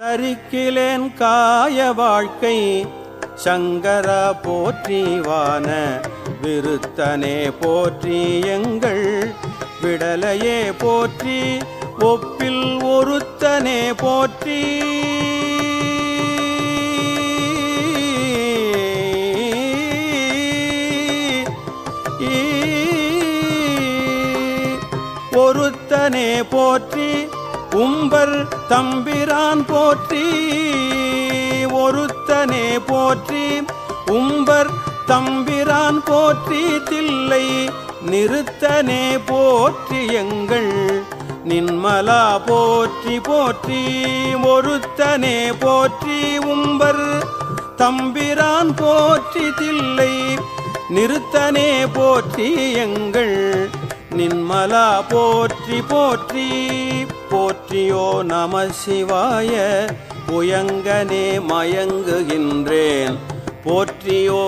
தரிக்கிலேன் காய வாழ்க்கை சங்கரா போற்றிவான விருத்தனே போற்றி எங்கள் விடலையே போற்றி ஒப்பில் ஒருத்தனே போற்றி ஒருத்தனே போற்றி உம்பர் தம்பிரான் போற்றி ஒருத்தனே போற்றி உம்பர் தம்பிரான் போற்றி தில்லை நிறுத்தனே போற்றி எங்கள் நின்மலா போற்றி போற்றி ஒருத்தனே போற்றி உம்பர் தம்பிரான் போற்றி தில்லை நிறுத்தனே போற்றி எங்கள் நின்மலா போற்றி போற்றி போற்றியோ நம சிவாய புயங்கனே மயங்குகின்றேன் போற்றியோ